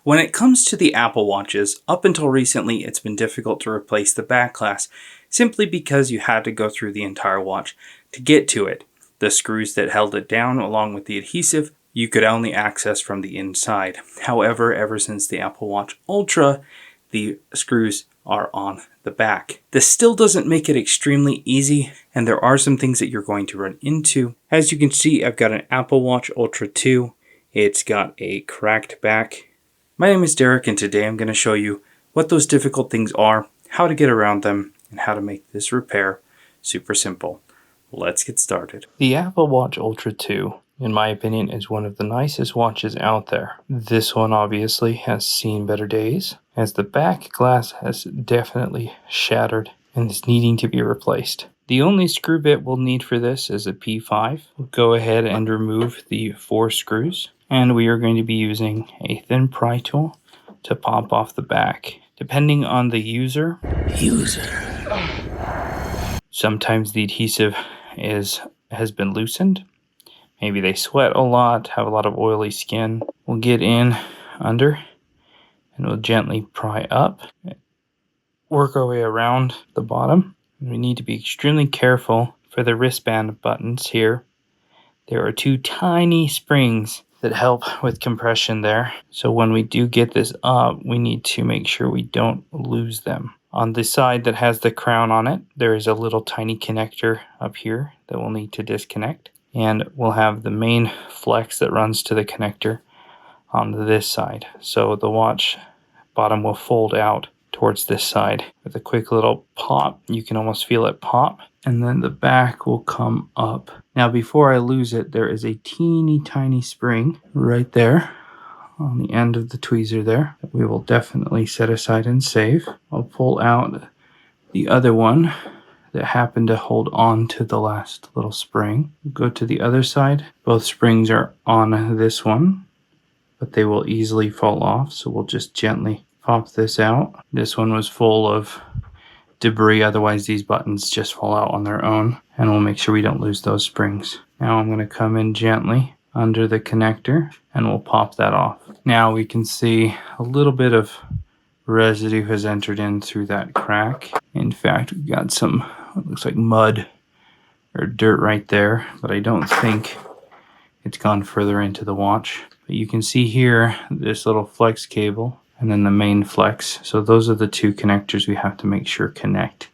When it comes to the Apple Watches, up until recently it's been difficult to replace the back glass simply because you had to go through the entire watch to get to it. The screws that held it down along with the adhesive you could only access from the inside. However, ever since the Apple Watch Ultra, the screws are on the back. This still doesn't make it extremely easy, and there are some things that you're going to run into. As you can see, I've got an Apple Watch Ultra 2. It's got a cracked back. My name is Derek, and today I'm going to show you what those difficult things are, how to get around them, and how to make this repair super simple. Let's get started. The Apple Watch Ultra 2, in my opinion, is one of the nicest watches out there. This one obviously has seen better days, as the back glass has definitely shattered and is needing to be replaced. The only screw bit we'll need for this is a P5. We'll go ahead and remove the 4 screws, and we are going to be using a thin pry tool to pop off the back. Depending on the user, sometimes the adhesive has been loosened. Maybe they sweat a lot, have a lot of oily skin. We'll get in under and we'll gently pry up, work our way around the bottom. We need to be extremely careful for the wristband buttons here. There are 2 tiny springs that help with compression there. So when we do get this up, we need to make sure we don't lose them. On the side that has the crown on it, there is a little tiny connector up here that we'll need to disconnect. And we'll have the main flex that runs to the connector on this side. So the watch bottom will fold out towards this side. With a quick little pop, you can almost feel it pop. And then the back will come up. Now before I lose it, there is a teeny tiny spring right there on the end of the tweezer there that we will definitely set aside and save. I'll pull out the other one that happened to hold on to the last little spring. Go to the other side. Both springs are on this one, but they will easily fall off, so we'll just gently pop this out. This one was full of debris, otherwise these buttons just fall out on their own, and we'll make sure we don't lose those springs. Now I'm going to come in gently under the connector and we'll pop that off. Now we can see a little bit of residue has entered in through that crack. In fact, we've got some, it looks like mud or dirt right there, but I don't think it's gone further into the watch. But you can see here this little flex cable and then the main flex. So those are the 2 connectors we have to make sure connect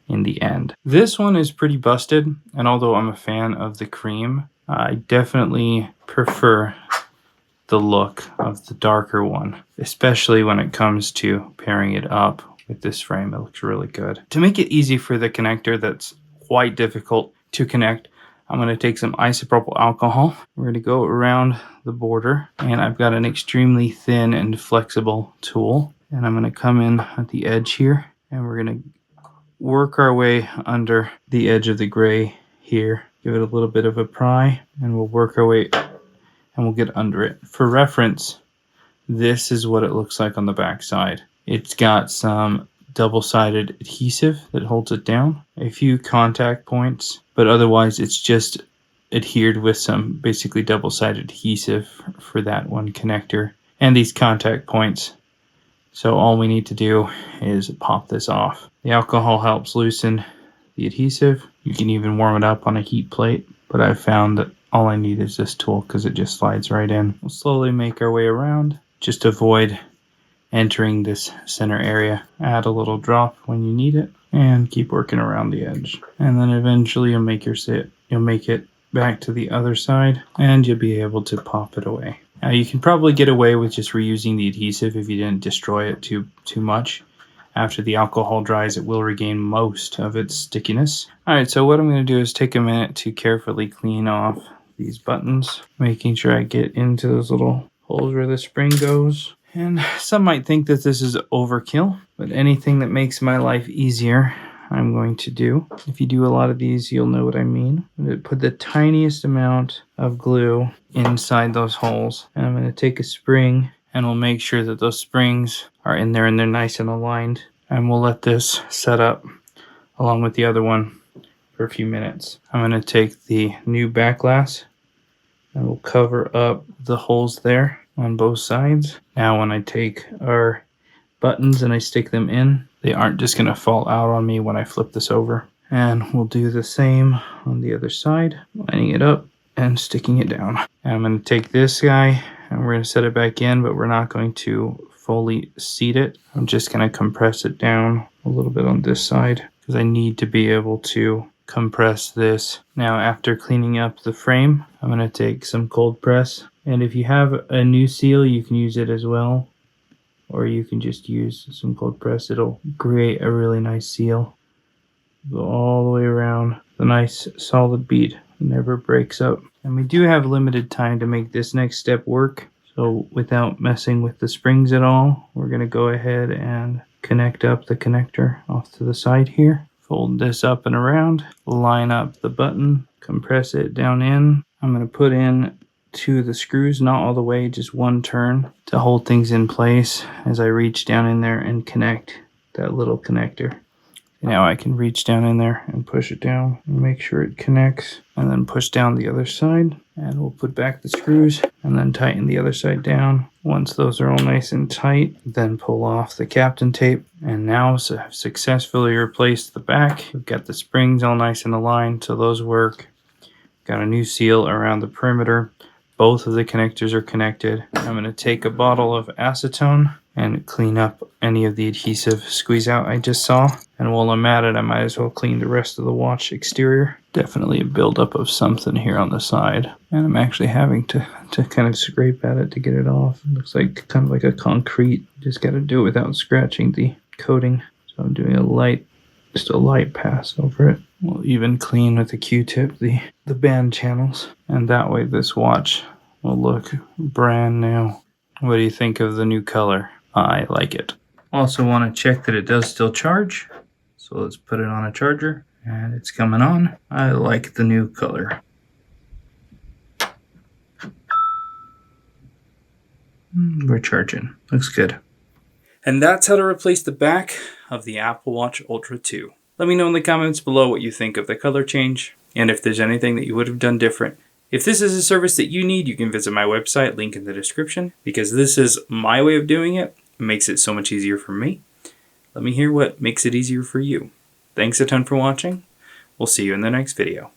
in the end. This one is pretty busted, and although I'm a fan of the cream, I definitely prefer the look of the darker one, especially when it comes to pairing it up with this frame. It looks really good. To make it easy for the connector that's quite difficult to connect, I'm going to take some isopropyl alcohol. We're going to go around the border, and I've got an extremely thin and flexible tool, and I'm going to come in at the edge here, and we're going to work our way under the edge of the gray here. Give it a little bit of a pry, and we'll work our way and we'll get under it. For reference, this is what it looks like on the back side. It's got some double-sided adhesive that holds it down, a few contact points, but otherwise it's just adhered with some basically double-sided adhesive for that one connector and these contact points. So all we need to do is pop this off. The alcohol helps loosen the adhesive. You can even warm it up on a heat plate, but I've found that all I need is this tool because it just slides right in. We'll slowly make our way around. Just avoid entering this center area. Add a little drop when you need it and keep working around the edge. And then eventually you'll make it back to the other side and you'll be able to pop it away. Now you can probably get away with just reusing the adhesive if you didn't destroy it too much. After the alcohol dries, it will regain most of its stickiness. Alright, so what I'm going to do is take a minute to carefully clean off these buttons, making sure I get into those little holes where the spring goes. And some might think that this is overkill, but anything that makes my life easier, I'm going to do. If you do a lot of these, you'll know what I mean. I'm going to put the tiniest amount of glue inside those holes, and I'm going to take a spring and we'll make sure that those springs are in there and they're nice and aligned. And we'll let this set up along with the other one for a few minutes. I'm going to take the new back glass and we'll cover up the holes there. on both sides. Now when I take our buttons and I stick them in, they aren't just going to fall out on me when I flip this over. And we'll do the same on the other side, lining it up and sticking it down. And I'm going to take this guy and we're going to set it back in, but we're not going to fully seat it. I'm just going to compress it down a little bit on this side because I need to be able to compress this. Now after cleaning up the frame, I'm going to take some cold press, and if you have a new seal you can use it as well, or you can just use some cold press. It'll create a really nice seal. Go all the way around. The nice solid bead, it never breaks up. And we do have limited time to make this next step work, so without messing with the springs at all, we're going to go ahead and connect up the connector off to the side here. Fold this up and around, line up the button, compress it down in. I'm going to put in 2 of the screws, not all the way, just 1 turn to hold things in place as I reach down in there and connect that little connector. Now I can reach down in there and push it down and make sure it connects, and then push down the other side, and we'll put back the screws and then tighten the other side down. Once those are all nice and tight, then pull off the Captain tape, and now I've successfully replaced the back. We've got the springs all nice and aligned, so those work. Got a new seal around the perimeter. Both of the connectors are connected. I'm going to take a bottle of acetone and clean up any of the adhesive squeeze out I just saw. And while I'm at it, I might as well clean the rest of the watch exterior. Definitely a buildup of something here on the side. And I'm actually having to kind of scrape at it to get it off. It looks like kind of like a concrete. Just got to do it without scratching the coating. So I'm doing just a light pass over it. We'll even clean with a Q-tip the band channels, and that way this watch will look brand new. What do you think of the new color? I like it. Also want to check that it does still charge, so let's put it on a charger, and it's coming on. I like the new color. We're charging. Looks good. And that's how to replace the back of the Apple Watch Ultra 2. Let me know in the comments below what you think of the color change, and if there's anything that you would have done different. If this is a service that you need, you can visit my website, link in the description, because this is my way of doing it. It makes it so much easier for me. Let me hear what makes it easier for you. Thanks a ton for watching. We'll see you in the next video.